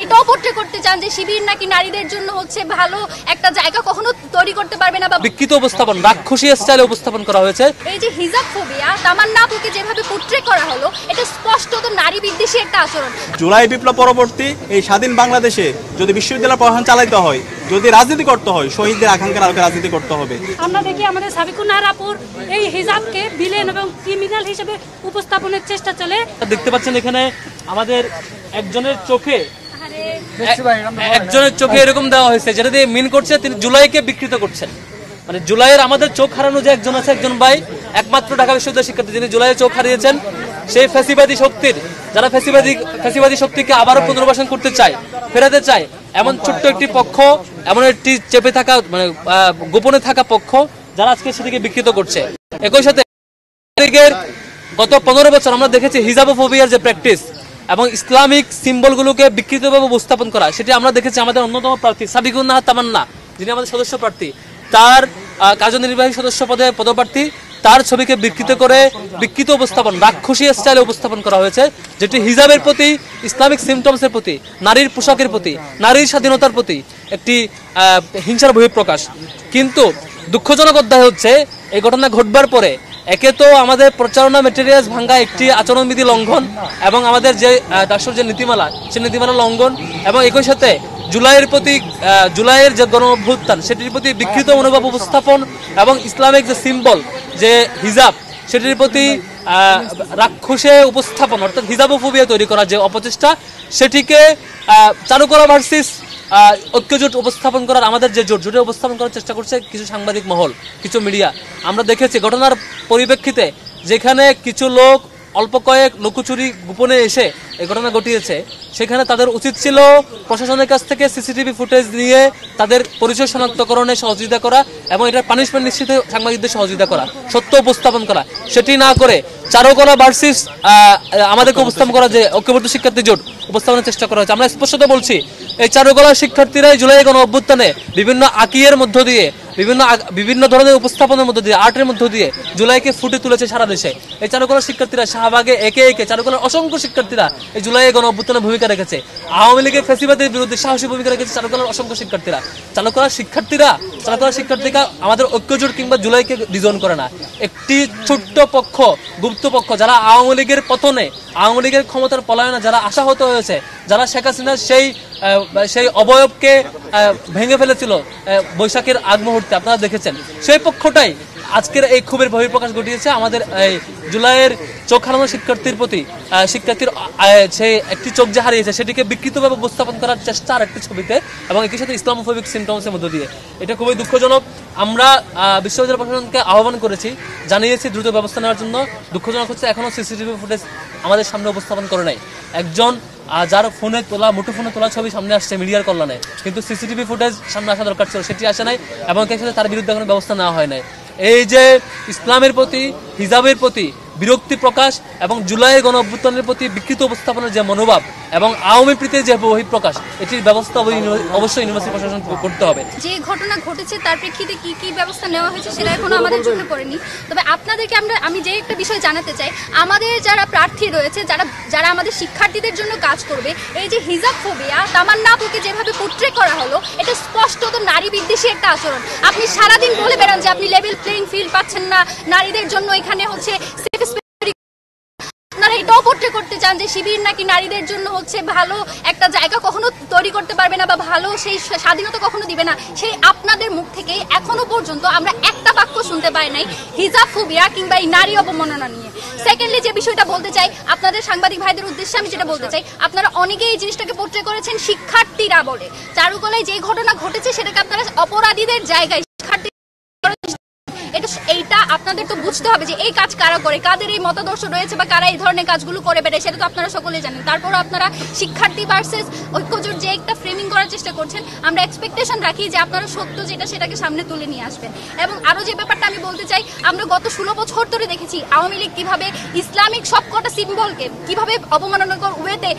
এটাও পোট্রে করতে চান যে শিবির নাকি নারীদের জন্য হচ্ছে ভালো একটা জায়গা কখনো তৈরি করতে পারবে না, বা বিকৃত উপস্থাপন, রাক্ষসী স্টাইলে উপস্থাপন করা হয়েছে। এই যে হিজাব ফোবিয়া, তামান্না আপুকে যেভাবে পোট্রে করা হলো, এটা স্পষ্টত নারী বিদ্বেষী একটা আচরণ। জুলাই বিপ্লব পরবর্তী এই স্বাধীন বাংলাদেশে যদি বিশ্ববিদ্যালয় পড়াশোনা চালাইতে হয়, যদি রাজনীতি করতে হয়, শহীদদের আকাঙ্ক্ষার আলোকে রাজনীতি করতে হবে। আমরা দেখি আমাদের সাবিকুন আপুর এই হিজাবকে ভিলেন এবং ক্রিমিনাল হিসেবে উপস্থাপনের চেষ্টা চলে। দেখতে পাচ্ছেন এখানে আমাদের একজনের চোখে এরকম দেওয়া হয়েছে, যেটা দিয়ে মিন করছে তিনি জুলাইকে বিকৃত করছেন। মানে জুলাইয়ের আমাদের চোখ হারানো যে একজন আছে, একজন ভাই, একমাত্র ঢাকা বিশ্ববিদ্যালয়ের শিক্ষার্থী যিনি জুলাইয়ের চোখ হারিয়েছেন, সেই ফ্যাসিবাদী শক্তির, যারা ফ্যাসিবাদী শক্তিকে আবারও পুনর্বাসন করতে চায়, ফেরাতে চায়, এমন ছোট্ট একটি পক্ষ, এমন একটি চেপে থাকা, মানে গোপনে থাকা পক্ষ, যারা আজকে সেটিকে বিকৃত করছে। একই সাথে গত 15 বছর আমরা দেখেছি হিজাবোফোবিয়ার যে প্র্যাকটিস এবং ইসলামিক সিম্বলগুলোকে বিকৃতভাবে উপস্থাপন করা, সেটি আমরা দেখেছি আমাদের অন্যতম প্রার্থী সাবিকুন তামান্না, যিনি আমাদের সদস্য প্রার্থী, তার কার্যনির্বাহী সদস্য পদে পদপ্রার্থী, তার ছবিকে বিকৃত করে বিকৃত উপস্থাপন, রাক্ষসী স্টাইলে উপস্থাপন করা হয়েছে, যেটি হিজাবের প্রতি, ইসলামিক সিমটমসের প্রতি, নারীর পোশাকের প্রতি, নারীর স্বাধীনতার প্রতি একটি হিংসার বহিঃপ্রকাশ। কিন্তু দুঃখজনক অধ্যায় হচ্ছে এই ঘটনা ঘটবার পরে একে তো আমাদের প্রচারণা ম্যাটেরিয়ালস ভাঙ্গা একটি আচরণবিধি লঙ্ঘন এবং আমাদের যে রাষ্ট্রের যে নীতিমালা, সেই নীতিমালা লঙ্ঘন, এবং একই সাথে জুলাইয়ের যে গণ অভ্যুত্থান, সেটির প্রতি বিকৃত মনোভাব উপস্থাপন এবং ইসলামিক যে সিম্বল যে হিজাব, সেটির প্রতি রাক্ষসে উপস্থাপন, অর্থাৎ হিজাবোফোবিয়া তৈরি করার যে অপচেষ্টা, সেটিকে চালু করা ভার্সেস ঐক্যজোট উপস্থাপন করার, আমাদের যে জোটে উপস্থাপন করার চেষ্টা করছে কিছু সাংবাদিক মহল, কিছু মিডিয়া। আমরা দেখেছি ঘটনার পরিপ্রেক্ষিতে যেখানে কিছু লোক অল্প কয়েক লুকোচুরি গোপনে এসে এই ঘটনা ঘটিয়েছে, সেখানে তাদের উচিত ছিল প্রশাসনের কাছ থেকে সিসিটিভি ফুটেজ নিয়ে তাদের পরিচয় শনাক্তকরণে সহযোগিতা করা এবং এটার পানিশমেন্ট নিশ্চিতে সাংবাদিকদের সহযোগিতা করা, সত্য উপস্থাপন করা। সেটি না করে চারুকলা ভার্সেস আমাদেরকে উপস্থাপন করা, যে ঐক্যবদ্ধ শিক্ষার্থী জোট উপস্থাপনের চেষ্টা করা হয়েছে। আমরা স্পষ্টত বলছি, এই চারুকলার শিক্ষার্থীরাই জুলাই গণ অভ্যুত্থানে বিভিন্ন আঁকিয়ের মধ্য দিয়ে, বিভিন্ন ধরনের উপস্থাপনের মধ্য দিয়ে, আর্টের মধ্য দিয়ে জুলাইকে ফুটে তুলেছে সারা দেশে। এই চারুকলার শিক্ষার্থীরা শাহবাগে একে একে চারুকলার অসংখ্য শিক্ষার্থীরা এই জুলাই গণ অভ্যুত্থানে ভূমিকা রেখেছে। আওয়ামী লীগের ফ্যাসিবাদের বিরুদ্ধে সাহসী ভূমিকা রেখেছে চারুকলার অসংখ্য শিক্ষার্থীরা। চারুকলার শিক্ষার্থীরা আমাদের ঐক্যজোট কিংবা জুলাইকে ডিজন করে না। একটি ছোট্ট পক্ষ, গুপ্ত পক্ষ, যারা আওয়ামী লীগের পতনে, আওয়ামী লীগের ক্ষমতার পলায়নে যারা আশাহত হয়েছে, যারা শেখ হাসিনার সেই অবয়বকে ভেঙে ফেলেছিল বৈশাখের আগ মুহূর্তে, আপনারা দেখেছেন, সেই পক্ষটাই আজকের এই ক্ষোভের বহিঃপ্রকাশ ঘটিয়েছে আমাদের এই জুলাইয়ের চোখ হারানো শিক্ষার্থীর প্রতি। শিক্ষার্থীর সেই একটি চোখ যে হারিয়েছে, সেটিকে বিকৃতভাবে উপস্থাপন করার চেষ্টা আর একটি ছবিতে এবং একই সাথে ইসলামোফোবিক সিমটমসের মধ্য দিয়ে। এটা খুবই দুঃখজনক। আমরা বিশ্ববিদ্যালয় প্রশাসনকে আহ্বান করেছি, জানিয়েছি দ্রুত ব্যবস্থা নেওয়ার জন্য। দুঃখজনক হচ্ছে এখনো সিসিটিভি ফুটেজ আমাদের সামনে উপস্থাপন করে নাই। একজন যার ফোনে তোলা, মুঠোফোনে তোলা ছবি সামনে আসছে মিডিয়ার কল্যাণে, কিন্তু সিসিটিভি ফুটেজ সামনে আসা দরকার ছিল, সেটি আসে নাই এবং এর সাথে তার বিরুদ্ধে কোনো ব্যবস্থা নেওয়া হয় নাই। এই যে ইসলামের প্রতি, হিজাবের প্রতি বিরক্তি প্রকাশ এবং জুলাইয়ের গণ অভ্যুত্থানের প্রতি বিকৃত উপস্থাপনের যে মনোভাব এবং আওয়ামী প্রীতির যে বহিঃপ্রকাশ, এটির ব্যবস্থা অবশ্যই ইউনিভার্সিটি প্রশাসন করতে হবে। যে ঘটনা ঘটেছে তার প্রেক্ষিতে কি কি ব্যবস্থা নেওয়া হয়েছে সেটা এখনো আমাদের চোখে পড়েনি। তবে আপনাদেরকে আমি যে একটা বিষয় জানাতে চাই, আমাদের যারা প্রার্থী রয়েছে, যারা আমাদের শিক্ষার্থীদের জন্য কাজ করবে, এই যে হিজাব ফোবিয়া, তামান্না আপুকে যেভাবে পোট্রে করা হলো, এটা স্পষ্টত নারী বিদ্বেষী একটা আচরণ। আপনি সারাদিন বলে বেড়ান যে আপনি লেভেল প্লেইং ফিল্ড পাচ্ছেন না, নারীদের জন্য এখানে হচ্ছে আপনারা এটাও পোট্রে করতে চান যে শিবির নাকি নারীদের জন্য হচ্ছে ভালো একটা জায়গা কখনো তৈরি করতে পারবে না, বা ভালো সেই স্বাধীনতা কখনো দিবে না। সেই আপনাদের মুখ থেকে এখনো পর্যন্ত আমরা একটা বাক্য শুনতে পাই নাই হিজাব ফোবিয়া কিংবা এই নারী অবমাননা নিয়ে। সেকেন্ডলি যে বিষয়টা বলতে চাই আপনাদের সাংবাদিক ভাইদের উদ্দেশ্যে, আমি যেটা বলতে চাই, আপনারা অনেকেই এই জিনিসটাকে পোট্রে করেছেন শিক্ষার্থীরা বলে। চারুকলায় যে ঘটনা ঘটেছে সেটাকে আপনারা অপরাধীদের জায়গায় শিক্ষার্থী, এইটা আপনাদের তো বুঝতে হবে যে এই কাজ কারা করে, কাদের এই মতাদর্শ রয়েছে বা কারা এই ধরনের কাজগুলো করে বেড়ায়, সেটা তো আপনারা সকলেই জানেন। তারপর আপনারা শিক্ষার্থী ভার্সেস ঐক্যজোট যে একটা ফ্রেমিং করার চেষ্টা করছেন, আমরা এক্সপেকটেশন রাখি যে আপনারা সত্য যেটা সেটাকে সামনে তুলে নিয়ে আসবেন। এবং আরো যে ব্যাপারটা আমি বলতে চাই, আমরা গত 16 বছর ধরে দেখেছি আওয়ামী লীগ কিভাবে ইসলামিক সবকটা সিম্বলকে কিভাবে অবমাননাকর ওয়েতে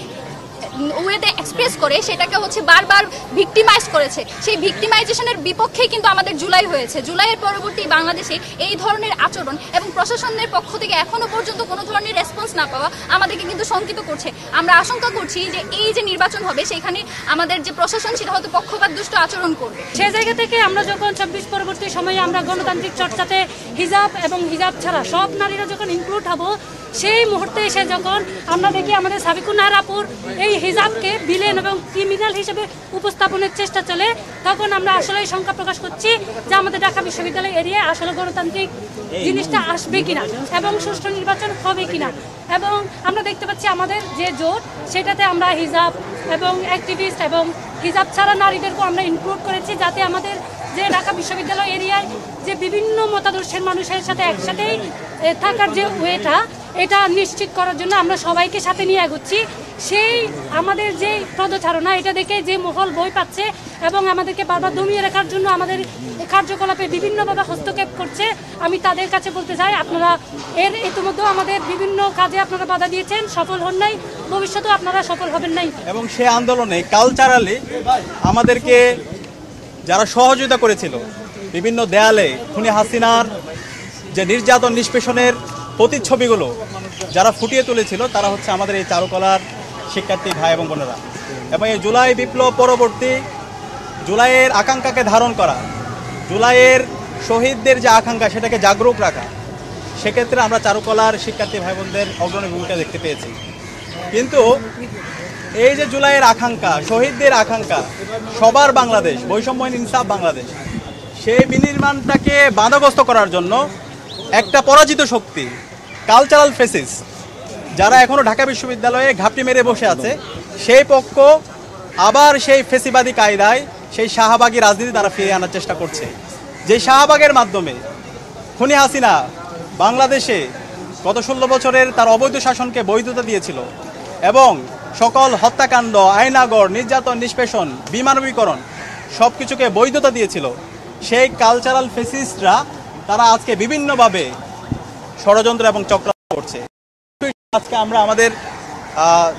ওয়েতে এক্সপ্রেস করে সেটাকে হচ্ছে বারবার ভিক্টিমাইজ করেছে। সেই ভিক্টিমাইজেশনের বিপক্ষেই কিন্তু আমাদের জুলাই হয়েছে। জুলাইয়ের পরবর্তী বাংলাদেশে এই ধরনের আচরণ এবং প্রশাসনের পক্ষ থেকে এখনো পর্যন্ত কোনো ধরনের রেসপন্স না পাওয়া আমাদেরকে কিন্তু শঙ্কিত করছে। আমরা আশঙ্কা করছি যে এই যে নির্বাচন হবে সেখানে আমাদের যে প্রশাসন সেটা হয়তো পক্ষপাত দুষ্ট আচরণ করবে। সে জায়গা থেকে আমরা যখন 26 পরবর্তী সময়ে আমরা গণতান্ত্রিক চর্চাতে হিজাব এবং হিজাব ছাড়া সব নারীরা যখন ইনক্লুড হব, সেই মুহূর্তে এসে যখন আমরা দেখি আমাদের সাবিকুন নাহারাপুর এই হিজাবকে বিলেন এবং ক্রিমিনাল হিসেবে উপস্থাপনের চেষ্টা চলে, তখন আমরা আসলে শঙ্কা প্রকাশ করছি যে আমাদের ঢাকা বিশ্ববিদ্যালয় এরিয়ায় আসলে গণতান্ত্রিক জিনিসটা আসবে কিনা এবং সুষ্ঠু নির্বাচন হবে কিনা। এবং আমরা দেখতে পাচ্ছি আমাদের যে জোট সেটাতে আমরা হিজাব এবং অ্যাক্টিভিস্ট এবং হিজাব ছাড়া নারীদেরকেও আমরা ইনক্লুড করেছি, যাতে আমাদের যে ঢাকা বিশ্ববিদ্যালয় এরিয়ায় যে বিভিন্ন মতাদর্শের মানুষের সাথে একসাথেই থাকার যে ওয়েটা, এটা নিশ্চিত করার জন্য আমরা সবাইকে সাথে নিয়ে এগোচ্ছি। সেই আমাদের যে পদচারণা, এটা দেখে যে মহল বই পাচ্ছে এবং আমাদেরকে বারবার দমিয়ে রাখার জন্য আমাদের কার্যকলাপে বিভিন্নভাবে হস্তক্ষেপ করছে, আমি তাদের কাছে বলতে চাই আপনারা ইতিমধ্যে আমাদের বিভিন্ন কাজে আপনারা বাধা দিয়েছেন, সফল হন নাই, ভবিষ্যতেও আপনারা সফল হবেন নাই। এবং সে আন্দোলনে কালচারালি আমাদেরকে যারা সহযোগিতা করেছিল, বিভিন্ন দেয়ালে খুনি হাসিনার যে নির্যাতন নিষ্পেষণের প্রতিচ্ছবিগুলো যারা ফুটিয়ে তুলেছিল, তারা হচ্ছে আমাদের এই চারুকলার শিক্ষার্থী ভাই এবং বোনেরা। এবং এই জুলাই বিপ্লব পরবর্তী জুলাইয়ের আকাঙ্ক্ষাকে ধারণ করা, জুলাইয়ের শহীদদের যে আকাঙ্ক্ষা সেটাকে জাগরুক রাখা, সেক্ষেত্রে আমরা চারুকলার শিক্ষার্থী ভাই বোনদের অগ্রণী ভূমিকা দেখতে পেয়েছি। কিন্তু এই যে জুলাইয়ের আকাঙ্ক্ষা, শহীদদের আকাঙ্ক্ষা, সবার বাংলাদেশ, বৈষম্যহীন ইনসাফ বাংলাদেশ, সেই বিনির্মাণটাকে বাধাগ্রস্ত করার জন্য একটা পরাজিত শক্তি, কালচারাল ফেসিস, যারা এখনও ঢাকা বিশ্ববিদ্যালয়ে ঘাপটি মেরে বসে আছে, সেই পক্ষ আবার সেই ফেসিবাদী কায়দায় সেই শাহবাগী রাজনীতি তারা ফিরিয়ে আনার চেষ্টা করছে। যে শাহবাগের মাধ্যমে খুনি হাসিনা বাংলাদেশে গত 16 বছরের তার অবৈধ শাসনকে বৈধতা দিয়েছিল এবং সকল হত্যাকাণ্ড, আয়নাগর, নির্যাতন, নিষ্পেষণ, বিমানবীকরণ সব কিছুকে বৈধতা দিয়েছিল, সেই কালচারাল ফেসিস্টরা তারা আজকে বিভিন্নভাবে ষড়যন্ত্র এবং চক্রান্ত করছে। আজকে আমরা আমাদের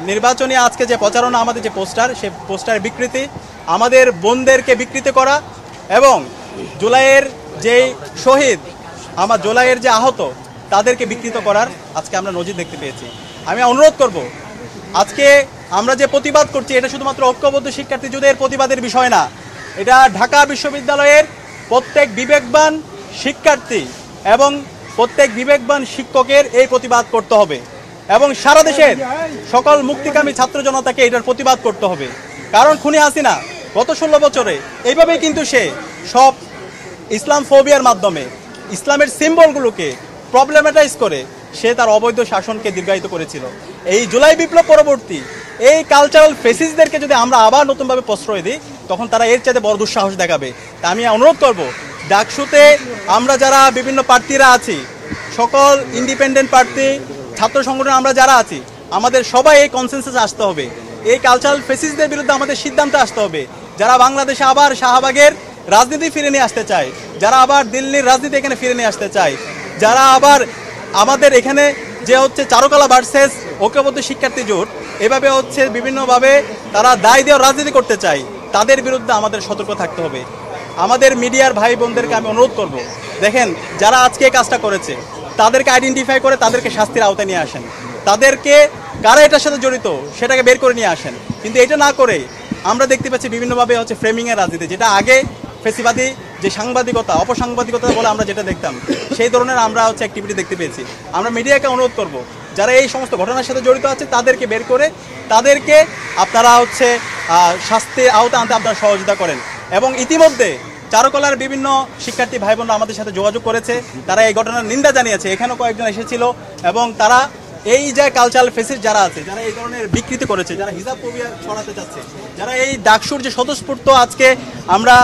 নির্বাচনী আজকে যে প্রচারণা, আমাদের যে পোস্টার, সেই পোস্টারের বিকৃতি, আমাদের বোনদেরকে বিকৃত করা এবং জুলাইয়ের যেই শহীদ, আমার জুলাইয়ের যে আহত, তাদেরকে বিকৃত করার আজকে আমরা নজির দেখতে পেয়েছি। আমি অনুরোধ করব, আজকে আমরা যে প্রতিবাদ করছি এটা শুধুমাত্র ঐক্যবদ্ধ শিক্ষার্থী যুদ্ধের প্রতিবাদের বিষয় না, এটা ঢাকা বিশ্ববিদ্যালয়ের প্রত্যেক বিবেকবান শিক্ষার্থী এবং প্রত্যেক বিবেকবান শিক্ষকের এই প্রতিবাদ করতে হবে এবং সারা দেশের সকল মুক্তিকামী ছাত্র জনতাকে এটার প্রতিবাদ করতে হবে। কারণ খুনি হাসিনা গত 16 বছরে এইভাবেই কিন্তু সে সব ইসলাম ফোবিয়ার মাধ্যমে ইসলামের সিম্বলগুলোকে প্রবলেমেটাইজ করে সে তার অবৈধ শাসনকে দীর্ঘায়িত করেছিল। এই জুলাই বিপ্লব পরবর্তী এই কালচারাল ফেসিসদেরকে যদি আমরা আবার নতুনভাবে প্রশ্রয় দিই, তখন তারা এর চাইতে বড় দুঃসাহস দেখাবে। তা আমি অনুরোধ করব, ডাকসুতে আমরা যারা বিভিন্ন প্রার্থীরা আছি, সকল ইন্ডিপেন্ডেন্ট প্রার্থী, ছাত্র সংগঠন আমরা যারা আছি, আমাদের সবাই এই কনসেনসাসে আসতে হবে। এই কালচারাল ফেসিসদের বিরুদ্ধে আমাদের সিদ্ধান্তে আসতে হবে। যারা বাংলাদেশে আবার শাহবাগের রাজনীতি ফিরে নিয়ে আসতে চায়, যারা আবার দিল্লির রাজনীতি এখানে ফিরে নিয়ে আসতে চায়, যারা আবার আমাদের এখানে যে হচ্ছে চারুকলা ভার্সেস ঐক্যবদ্ধ শিক্ষার্থী জোট, এভাবে হচ্ছে বিভিন্নভাবে তারা দায় দেওয়ার রাজনীতি করতে চায়, তাদের বিরুদ্ধে আমাদের সতর্ক থাকতে হবে। আমাদের মিডিয়ার ভাই বোনদেরকে আমি অনুরোধ করব, দেখেন যারা আজকে এই কাজটা করেছে তাদেরকে আইডেন্টিফাই করে তাদেরকে শাস্তির আওতায় নিয়ে আসেন, তাদেরকে কারা এটার সাথে জড়িত সেটাকে বের করে নিয়ে আসেন। কিন্তু এটা না করে আমরা দেখতে পাচ্ছি বিভিন্নভাবে হচ্ছে ফ্রেমিংয়ের রাজনীতি, যেটা আগে ফেসিবাদী যে সাংবাদিকতা, অপসাংবাদিকতা বলে আমরা যেটা দেখতাম, সেই ধরনের আমরা হচ্ছে অ্যাক্টিভিটি দেখতে পেয়েছি। আমরা মিডিয়াকে অনুরোধ করব, যারা এই সমস্ত ঘটনার সাথে জড়িত আছে তাদেরকে বের করে তাদেরকে আপনারা হচ্ছে শাস্তির আওতা আনতে আপনারা সহযোগিতা করেন। এবং ইতিমধ্যে চারুকলার বিভিন্ন শিক্ষার্থী ভাই বোনরা আমাদের সাথে যোগাযোগ করেছে, তারা এই ঘটনার নিন্দা জানিয়েছে, এখানেও কয়েকজন এসেছিল এবং তারা এই যে কালচারাল ফেসিস যারা আছে, যারা এই ধরনের বিকৃতি করেছে, যারা হিজাব ফোবিয়া ছড়াতে চাচ্ছে, যারা এই ডাকসুর যে স্বতঃস্ফূর্ত আজকে আমরা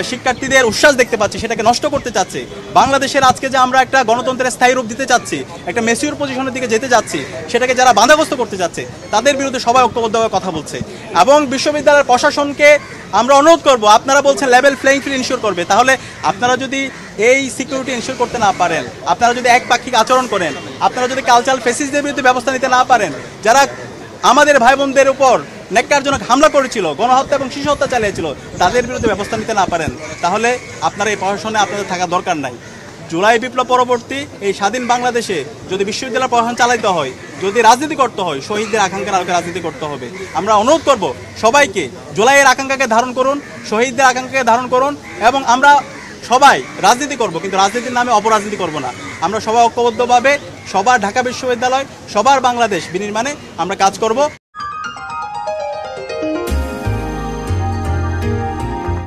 শিক্ষার্থীদের উচ্ছ্বাস দেখতে পাচ্ছি সেটাকে নষ্ট করতে চাচ্ছে, বাংলাদেশের আজকে যে আমরা একটা গণতন্ত্রের স্থায়ী রূপ দিতে চাচ্ছি, একটা মেচিউর পজিশনের দিকে যেতে যাচ্ছি, সেটাকে যারা বাধাগ্রস্ত করতে যাচ্ছে তাদের বিরুদ্ধে সবাই ঐক্যবদ্ধভাবে কথা বলছে। এবং বিশ্ববিদ্যালয়ের প্রশাসনকে আমরা অনুরোধ করব, আপনারা বলছেন লেভেল প্লেইং ফিল্ড ইনশিওর করবে, তাহলে আপনারা যদি এই সিকিউরিটি ইনশিওর করতে না পারেন, আপনারা যদি একপাক্ষিক আচরণ করেন, আপনারা যদি কালচারাল ফেসিসদের বিরুদ্ধে ব্যবস্থা নিতে না পারেন, যারা আমাদের ভাই বোনদের উপর ন্যাক্কারজনক হামলা করেছিল, গণহত্যা এবং শিশু হত্যা চালিয়েছিল, তাদের বিরুদ্ধে ব্যবস্থা নিতে না পারেন, তাহলে আপনারা এই প্রশাসনে আপনাদের থাকা দরকার নাই। জুলাই বিপ্লব পরবর্তী এই স্বাধীন বাংলাদেশে যদি বিশ্ববিদ্যালয় প্রশাসন চালাইতে হয়, যদি রাজনীতি করতে হয়, শহীদদের আকাঙ্ক্ষার আলোকে রাজনীতি করতে হবে। আমরা অনুরোধ করব সবাইকে জুলাইয়ের আকাঙ্ক্ষাকে ধারণ করুন, শহীদদের আকাঙ্ক্ষাকে ধারণ করুন, এবং আমরা সবাই রাজনীতি করব, কিন্তু রাজনীতির নামে অপরাজনীতি করব না। আমরা সবাই ঐক্যবদ্ধভাবে সবার ঢাকা বিশ্ববিদ্যালয়, সবার বাংলাদেশ বিনির্মাণে আমরা কাজ করব।